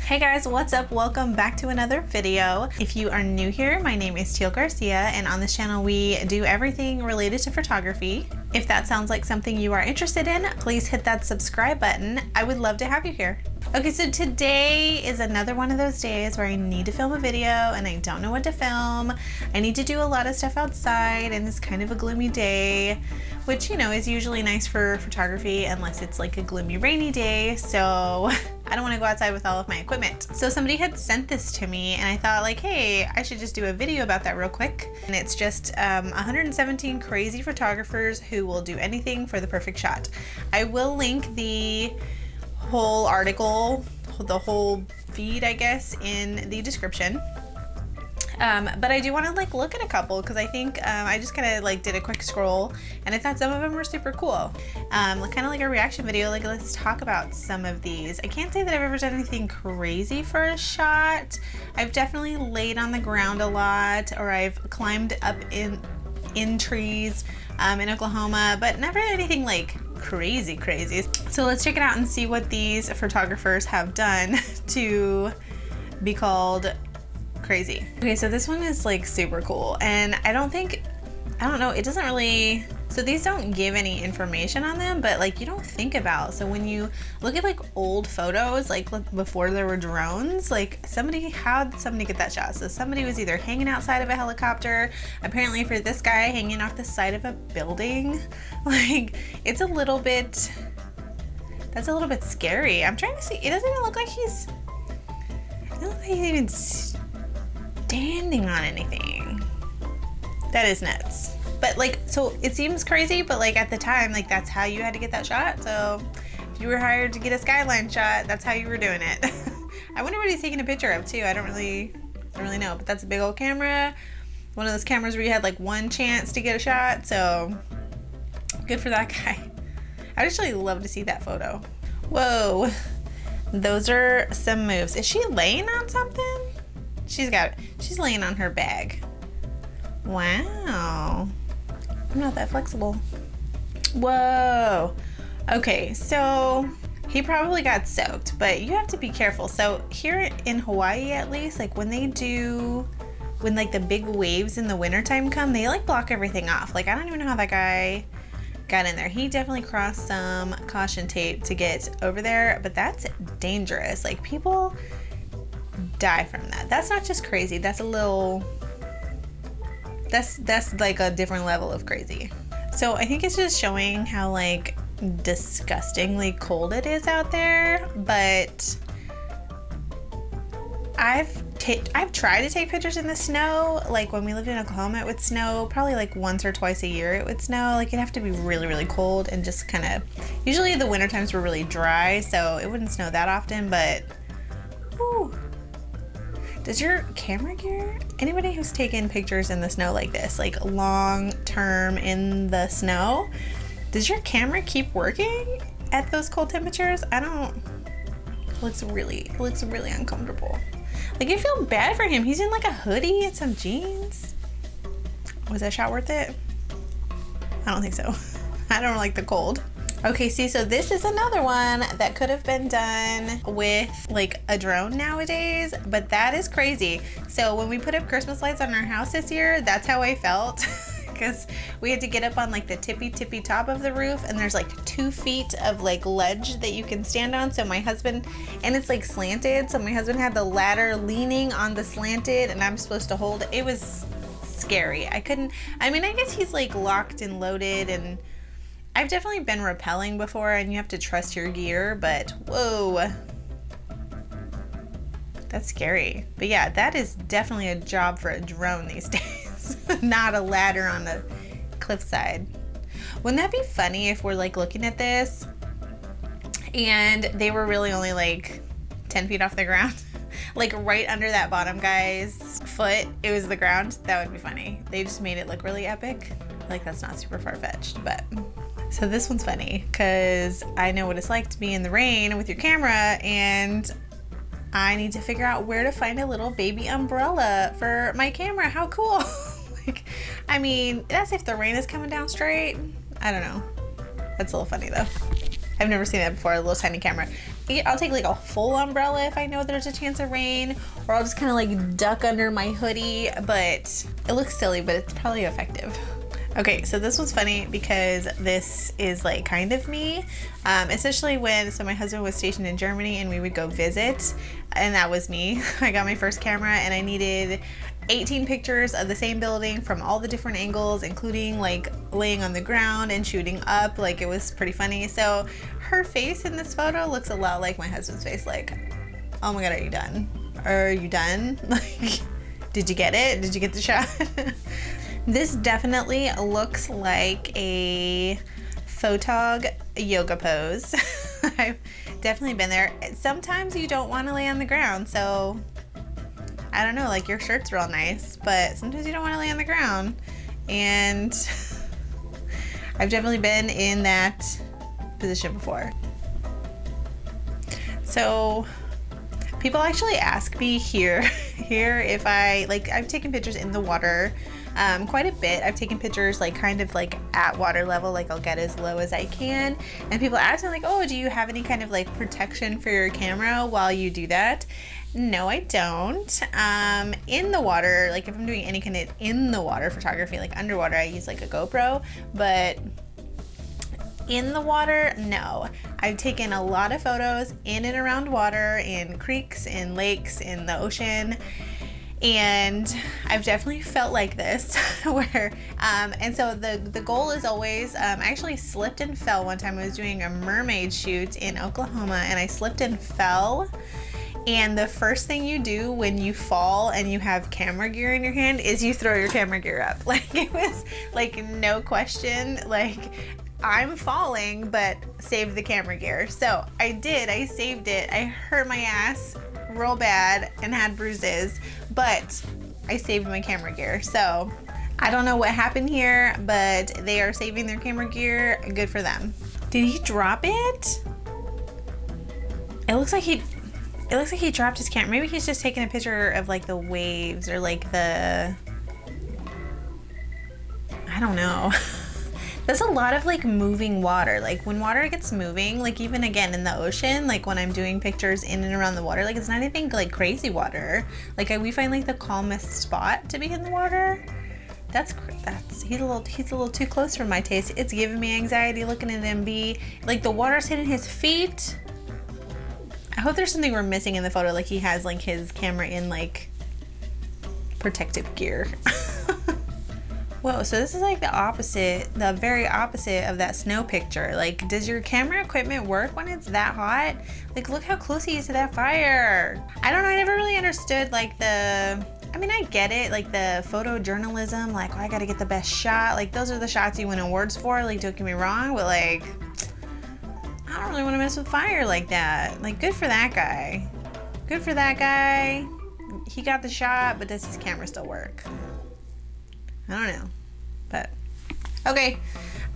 Hey guys, what's up? Welcome back to another video. If you are new here, my name is Teal Garcia, and on this channel we do everything related to photography. If that sounds like something you are interested in, please hit that subscribe button. I would love to have you here. Okay, so today is another one of those days where I need to film a video and I don't know what to film. I need to do a lot of stuff outside and it's kind of a gloomy day, which, you know, is usually nice for photography unless it's like a gloomy rainy day. So I don't want to go outside with all of my equipment. So somebody had sent this to me and I thought like, hey, I should just do a video about that real quick. And it's just 117 crazy photographers who will do anything for the perfect shot. I will link the whole article, the whole feed, I guess, in the description. But I do want to like look at a couple because I think I just kind of like did a quick scroll and I thought some of them were super cool. Kind of like a reaction video, like let's talk about some of these. I can't say that I've ever done anything crazy for a shot. I've definitely laid on the ground a lot, or I've climbed up in trees in Oklahoma, but never anything like crazy. So let's check it out and see what these photographers have done to be called crazy. Okay, so this one is like super cool, and I don't know, it doesn't really, so these don't give any information on them, but like you don't think about, so when you look at like old photos, like before there were drones, like how'd somebody get that shot? So somebody was either hanging outside of a helicopter, apparently for this guy hanging off the side of a building. Like that's a little bit scary. I'm trying to see, it doesn't even look like he's even standing on anything. That is nuts. But like, so it seems crazy, but like at the time, like that's how you had to get that shot. So if you were hired to get a skyline shot, that's how you were doing it. I wonder what he's taking a picture of too. I don't really know, but that's a big old camera. One of those cameras where you had like one chance to get a shot. So good for that guy. I'd actually love to see that photo. Whoa, those are some moves. Is she laying on something? She's got it. She's laying on her bag. Wow. I'm not that flexible. Whoa. Okay, so he probably got soaked, but you have to be careful. So here in Hawaii, at least, like when like the big waves in the wintertime come, they like block everything off. Like I don't even know how that guy got in there. He definitely crossed some caution tape to get over there, but that's dangerous. Like people die from that. That's not just crazy, that's like a different level of crazy. So I think it's just showing how like disgustingly cold it is out there, but I've tried to take pictures in the snow. Like when we lived in Oklahoma, it would snow probably like once or twice a year. It would snow. Like it'd have to be really cold and just kind of, usually the winter times were really dry, so it wouldn't snow that often, but whew. Does your camera gear, anybody who's taken pictures in the snow like this, like long term in the snow, does your camera keep working at those cold temperatures? I don't, it looks really uncomfortable. Like I feel bad for him. He's in like a hoodie and some jeans. Was that shot worth it? I don't think so. I don't like the cold. Okay, see, so this is another one that could have been done with like a drone nowadays, but that is crazy. So when we put up Christmas lights on our house this year, that's how I felt. Because we had to get up on like the tippy top of the roof, and there's like 2 feet of like ledge that you can stand on. So my husband, and it's like slanted, so my husband had the ladder leaning on the slanted and I'm supposed to hold it. It was scary. I guess he's like locked and loaded, and I've definitely been rappelling before and you have to trust your gear, but whoa, that's scary. But yeah, that is definitely a job for a drone these days. Not a ladder on the cliffside. Wouldn't that be funny if we're like looking at this and they were really only like 10 feet off the ground? Like right under that bottom guy's foot, it was the ground. That would be funny. They just made it look really epic. Like that's not super far-fetched, but. So this one's funny because I know what it's like to be in the rain with your camera, and I need to figure out where to find a little baby umbrella for my camera. How cool. Like, I mean, that's if the rain is coming down straight. I don't know. That's a little funny though. I've never seen that before, a little tiny camera. I'll take like a full umbrella if I know there's a chance of rain, or I'll just kind of like duck under my hoodie, but it looks silly, but it's probably effective. Okay, so this was funny because this is like kind of me, especially when, so my husband was stationed in Germany and we would go visit, and that was me. I got my first camera and I needed 18 pictures of the same building from all the different angles, including like laying on the ground and shooting up. Like, it was pretty funny. So her face in this photo looks a lot like my husband's face. Like, oh my God, are you done? Are you done? Like, did you get it? Did you get the shot? This definitely looks like a photog yoga pose. I've definitely been there. Sometimes you don't want to lay on the ground, so I don't know, like your shirt's real nice, but sometimes you don't want to lay on the ground. And I've definitely been in that position before. So people actually ask me here if I've taken pictures in the water quite a bit. I've taken pictures like kind of like at water level, like I'll get as low as I can, and people ask me like, oh, do you have any kind of like protection for your camera while you do that? No, I don't. In the water, like if I'm doing any kind of in the water photography, like underwater, I use like a GoPro, but in the water, no. I've taken a lot of photos in and around water, in creeks, in lakes, in the ocean, and I've definitely felt like this where and so the goal is always, I actually slipped and fell one time. I was doing a mermaid shoot in Oklahoma and I slipped and fell. And the first thing you do when you fall and you have camera gear in your hand is you throw your camera gear up. Like, it was like no question, like I'm falling, but save the camera gear. So I did, I saved it. I hurt my ass real bad and had bruises, but I saved my camera gear. So I don't know what happened here, but they are saving their camera gear. Good for them. Did he drop it? It looks like he dropped his camera. Maybe he's just taking a picture of like the waves or like I don't know. There's a lot of like moving water. Like when water gets moving, like even again in the ocean, like when I'm doing pictures in and around the water, like it's not anything like crazy water. Like we find like the calmest spot to be in the water. He's a little too close for my taste. It's giving me anxiety looking at him be like the water's hitting his feet. I hope there's something we're missing in the photo, like he has like his camera in like protective gear. Whoa, so this is like the very opposite of that snow picture. Like, does your camera equipment work when it's that hot? Like, look how close he is to that fire. I don't know, I never really understood like I mean, I get it, like the photojournalism, like, oh, I gotta get the best shot. Like, those are the shots you win awards for, like, don't get me wrong, but like, I don't really want to mess with fire like that. Like, good for that guy. Good for that guy. He got the shot, but does his camera still work? I don't know, but okay.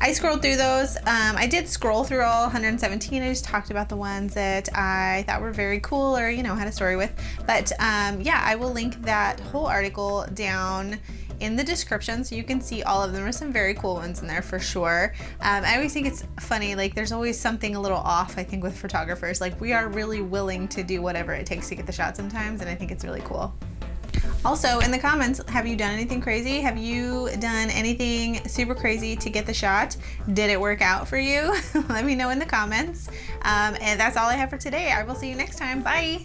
I scrolled through those. I did scroll through all 117. I just talked about the ones that I thought were very cool or, you know, had a story with. But yeah, I will link that whole article down in the description so you can see all of them. There's some very cool ones in there for sure. I always think it's funny, like there's always something a little off, I think, with photographers. Like we are really willing to do whatever it takes to get the shot sometimes, and I think it's really cool. Also, in the comments, have you done anything crazy? Have you done anything super crazy to get the shot? Did it work out for you? Let me know in the comments. And that's all I have for today. I will see you next time. Bye.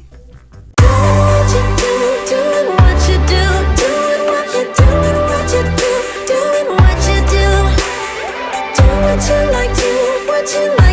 What you like to, what you like.